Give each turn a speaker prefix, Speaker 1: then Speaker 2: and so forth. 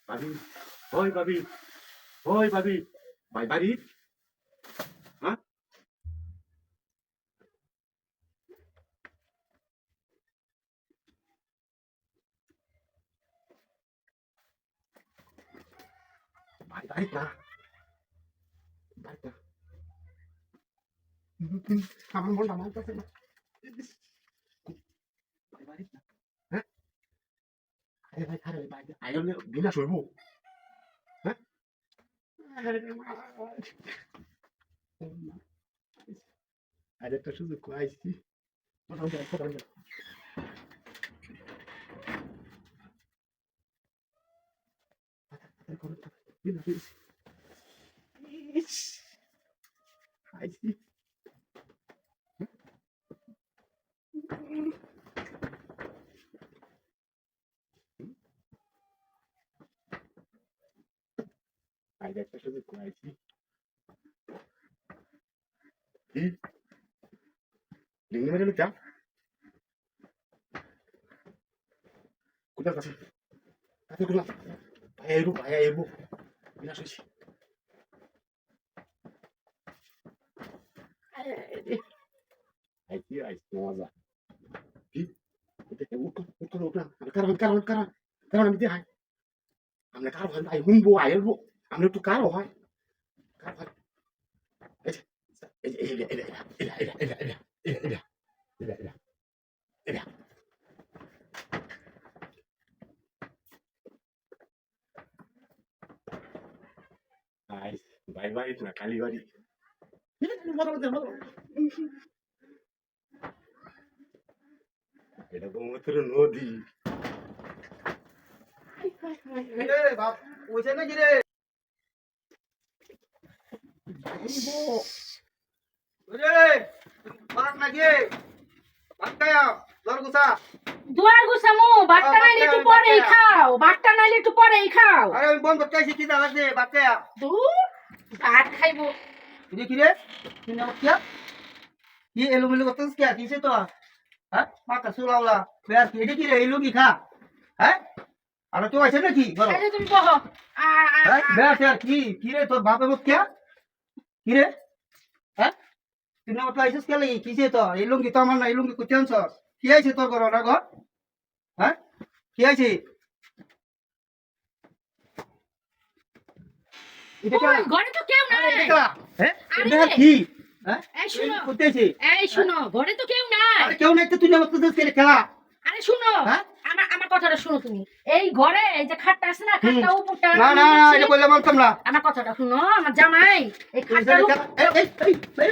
Speaker 1: ভাবি, ওই ভাবি, ওই ভাবি, ভাই বাড়ি? হ্যাঁ? ভাই বাড়ি না, বাড়ি না। আমার মনটা মানতেছে না। ভাই বাড়ি না। হ্যাঁ? আরে ভাই, আরে ভাই, আইলে বিনাশ হইব। হ্যাঁ? আরে আরেকটা সুযোগ পাইছি। পাইছি। আরেকটা সুযোগ পাইছি। লিঙ্গি মেরে চা কোথায় কাছে কাছে গুলা ভাইয়া এরবো বিনাশ হয়েছি। আইছি আইছি মজা কি উঠো কারণ আমি দিয়ে আমরা কারো হয় আই হুনবো আইরবো আমরা একটু কারো হয় কারো হয় ভাই বাড়ি না কালী বাড়ি এটা ব্রহ্মপুত্র নদী
Speaker 2: বাপ ওইছে নাকি রে নাকি বাক্কায়া দরগুসা
Speaker 3: দুয়ার গুছামু বাট্টা নাইলে একটু পরেই খাও বাট্টা নাইলে একটু পরেই খাও
Speaker 2: আরে আমি বন্ধ করতে আইছি কি দাও দে বাক্কায়া
Speaker 3: দূর ভাত খাইবো
Speaker 2: কি রে কি নাম কি এলোমেলো করতেছিস কি কিসে তো হ্যাঁ মাথা সুলাউলা বেয়ার কি এটা কি রে এলো কি খা হ্যাঁ আর তো আছে নাকি বলো
Speaker 3: আরে তুমি বহো
Speaker 2: হ্যাঁ বেয়ার স্যার কি রে তোর বাপে মুখ কি রে হ্যাঁ তুই না ওটা আইছিস কে লাগি কিসে তো এই লুঙ্গি তো আমার না এই লুঙ্গি কুচানছ কি আইছে তোর ঘর না ঘর হ্যাঁ কি আইছে এটা
Speaker 3: ওই ঘরে তো কেউ নাই
Speaker 2: হ্যাঁ
Speaker 3: আরে
Speaker 2: এটা কি হ্যাঁ
Speaker 3: এই শুনো
Speaker 2: কোথায়
Speaker 3: এই শুনো ঘরে তো কেউ নাই
Speaker 2: আরে কেউ নাই তো তুই না করতেছিস কে খেলা
Speaker 3: আরে শুনো
Speaker 2: হ্যাঁ?
Speaker 3: আমার কথাটা শুনো তুমি এই ঘরে এই যে খাটটা আছে না খাটটা উপরটা
Speaker 2: না না না এটা বললে মানতাম না
Speaker 3: আমার কথাটা শুনো আমার জামাই এই খাটটার
Speaker 2: এই এই এই